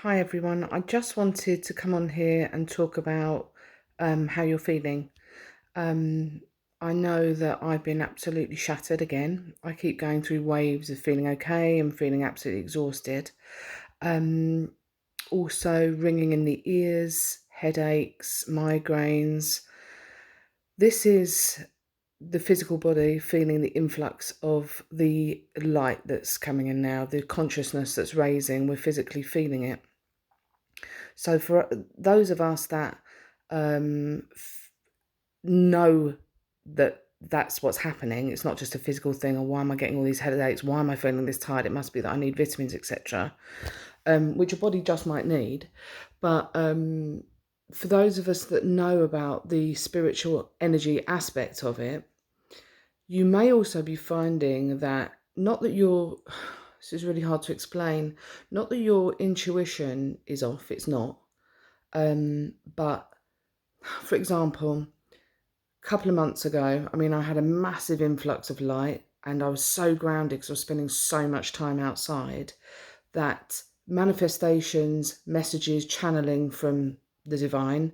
Hi everyone. I just wanted to come on here and talk about how you're feeling. Um, I know that I've been absolutely shattered again. I keep going through waves of feeling okay and feeling absolutely exhausted. Um, Also, ringing in the ears, headaches, migraines. This is the physical body feeling the influx of the light that's coming in now, the consciousness that's raising. We're physically feeling it. So for those of us that know that that's what's happening, it's not just a physical thing, or why am I getting all these headaches? Why am I feeling this tired? It must be that I need vitamins, etc. Which your body just might need. But for those of us that know about the spiritual energy aspect of it, you may also be finding that not that your this is really hard to explain, not that your intuition is off, it's not. But for example, a couple of months ago, I mean, I had a massive influx of light and I was so grounded because I was spending so much time outside that manifestations, messages, channeling from the divine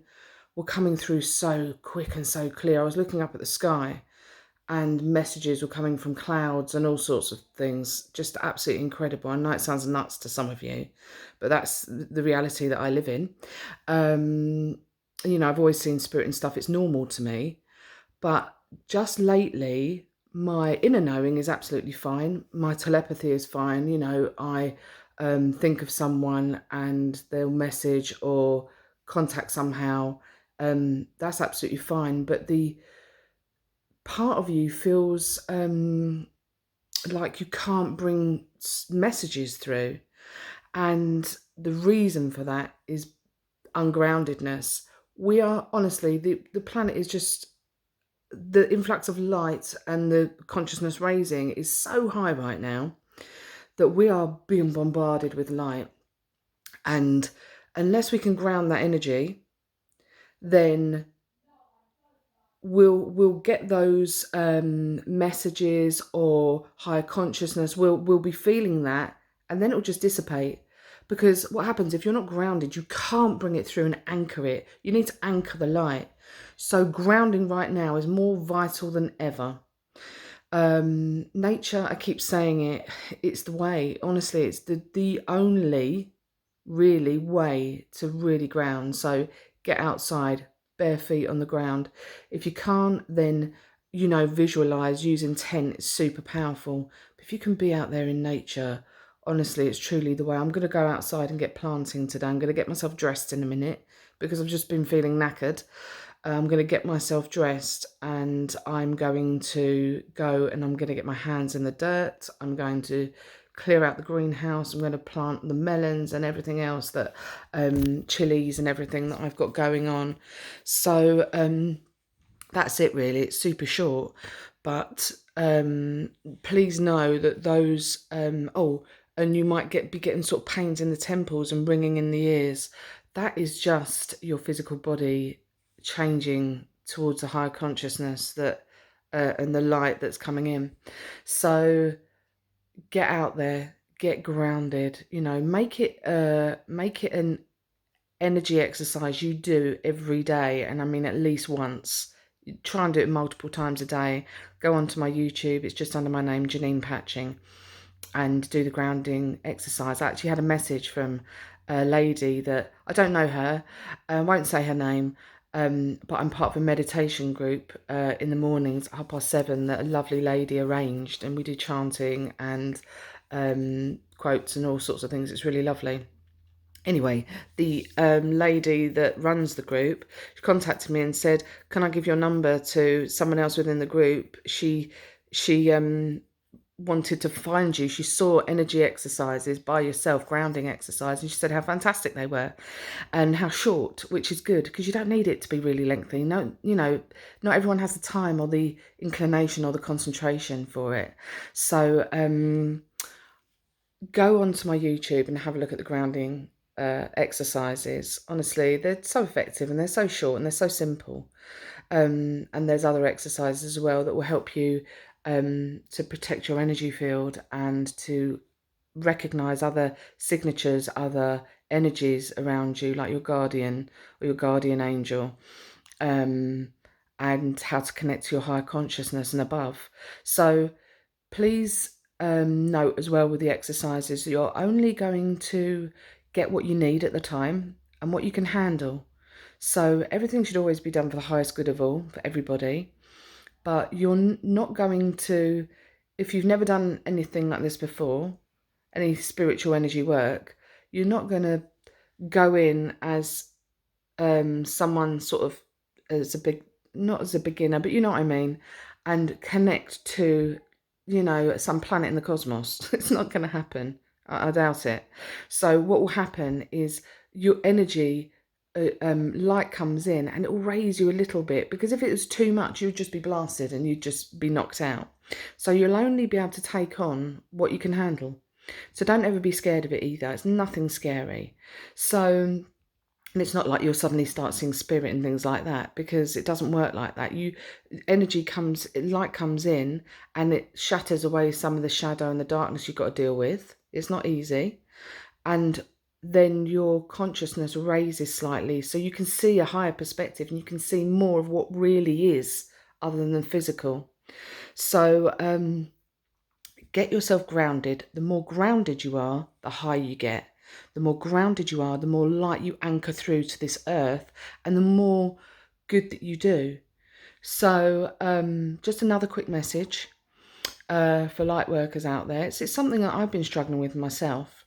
were coming through so quick and so clear. I was looking up at the sky and messages were coming from clouds and all sorts of things. Just absolutely incredible. I know it sounds nuts to some of you, but that's the reality that I live in. Um, I've always seen spirit and stuff. It's normal to me. But just lately, my inner knowing is absolutely fine. My telepathy is fine. I think of someone and they'll message or contact somehow. That's absolutely fine. But the part of you feels like you can't bring messages through. And the reason for that is ungroundedness. We are honestly, the planet is just, the influx of light and the consciousness raising is so high right now that we are being bombarded with light. And unless we can ground that energy, then we'll get those messages or higher consciousness. We'll be feeling that, and then it'll just dissipate. Because what happens if you're not grounded, you can't bring it through and anchor it. You need to anchor the light. So grounding right now is more vital than ever. Nature, I keep saying it, it's the way. Honestly, it's the only really way to really ground. So get outside, bare feet on the ground. If you can't, then visualize, use intent. It's super powerful. But if you can be out there in nature, honestly, it's truly the way. I'm going to go outside and get planting today. I'm going to get myself dressed in a minute because I've just been feeling knackered. I'm going to get myself dressed and I'm going to go and I'm going to get my hands in the dirt. I'm going to clear out the greenhouse. I'm going to plant the melons and everything else that, chilies and everything that I've got going on. So that's it really. It's super short, but please know that those, and you might be getting sort of pains in the temples and ringing in the ears. That is just your physical body changing towards a higher consciousness that and the light that's coming in. So get out there, get grounded. Make it an energy exercise you do every day, and I mean at least once. Try and do it multiple times a day. Go onto my YouTube, it's just under my name, Janine Patching, and do the grounding exercise. I actually had a message from a lady that, I don't know her, I won't say her name, but I'm part of a meditation group in the mornings at 7:30 that a lovely lady arranged, and we do chanting and quotes and all sorts of things. It's really lovely. Anyway, the lady that runs the group, she contacted me and said, "Can I give your number to someone else within the group?" She wanted to find you. She saw energy exercises by yourself, grounding exercise, and she said how fantastic they were and how short, which is good because you don't need it to be really lengthy. No, not everyone has the time or the inclination or the concentration for it. So go onto my YouTube and have a look at the grounding exercises. Honestly, they're so effective and they're so short and they're so simple. And there's other exercises as well that will help you to protect your energy field and to recognize other signatures, other energies around you, like your guardian or your guardian angel, and how to connect to your higher consciousness and above. So please note as well with the exercises, you're only going to get what you need at the time and what you can handle. So everything should always be done for the highest good of all, for everybody. But you're not going to, if you've never done anything like this before, any spiritual energy work, you're not going to go in as someone sort of as a big, not as a beginner, but you know what I mean, and connect to, you know, some planet in the cosmos. It's not going to happen. I doubt it. So what will happen is your energy, light comes in and it will raise you a little bit, because if it was too much, you'd just be blasted and you'd just be knocked out. So you'll only be able to take on what you can handle. So don't ever be scared of it either. It's nothing scary. So, and it's not like you'll suddenly start seeing spirit and things like that, because it doesn't work like that. Light comes in and it shatters away some of the shadow and the darkness you've got to deal with. It's not easy. And then your consciousness raises slightly, so you can see a higher perspective and you can see more of what really is other than the physical. So get yourself grounded. The more grounded you are, the higher you get. The more grounded you are, the more light you anchor through to this earth, and the more good that you do. So just another quick message for light workers out there. It's something that I've been struggling with myself.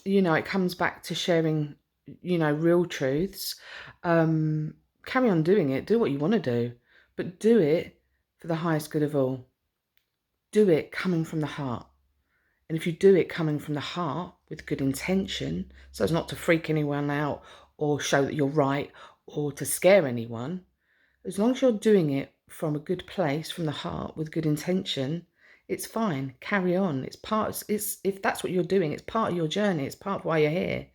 You know, it comes back to sharing, you know, real truths. Carry on doing it. Do what you want to do, but do it for the highest good of all. Do it coming from the heart. And if you do it coming from the heart with good intention, so as not to freak anyone out or show that you're right or to scare anyone, as long as you're doing it from a good place, from the heart, with good intention, it's fine. Carry on. If that's what you're doing, it's part of your journey. It's part of why you're here.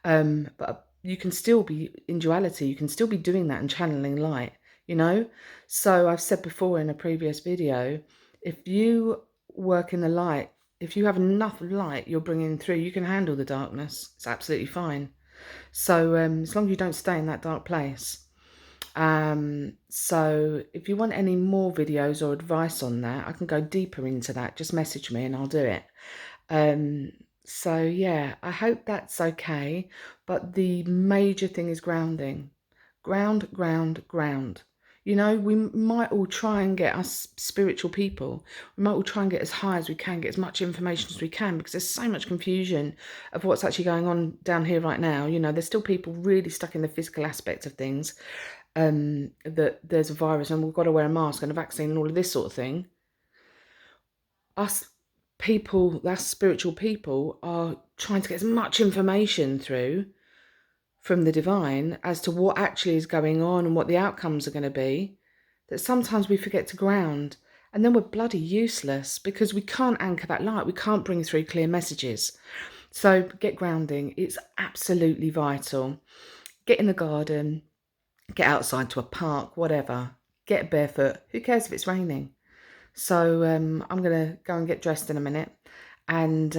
But you can still be in duality. You can still be doing that and channeling light, you know? So I've said before in a previous video, if you work in the light, if you have enough light you're bringing through, you can handle the darkness. It's absolutely fine. So as long as you don't stay in that dark place. So if you want any more videos or advice on that, I can go deeper into that. Just message me and I'll do it. So yeah, I hope that's okay. But the major thing is grounding. Ground, ground, ground. You know, we might all try and get us spiritual people. We might all try and get as high as we can, get as much information as we can, because there's so much confusion of what's actually going on down here right now. You know, there's still people really stuck in the physical aspect of things. That there's a virus and we've got to wear a mask and a vaccine and all of this sort of thing. Us people, that's spiritual people, are trying to get as much information through from the divine as to what actually is going on and what the outcomes are going to be, that sometimes we forget to ground, and then we're bloody useless because we can't anchor that light. We can't bring through clear messages. So get grounding. It's absolutely vital. Get in the garden, get outside to a park, whatever. Get barefoot. Who cares if it's raining? So I'm going to go and get dressed in a minute and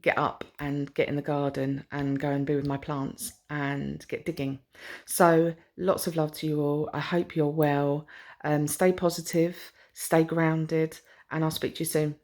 get up and get in the garden and go and be with my plants and get digging. So lots of love to you all. I hope you're well. Stay positive, stay grounded, and I'll speak to you soon.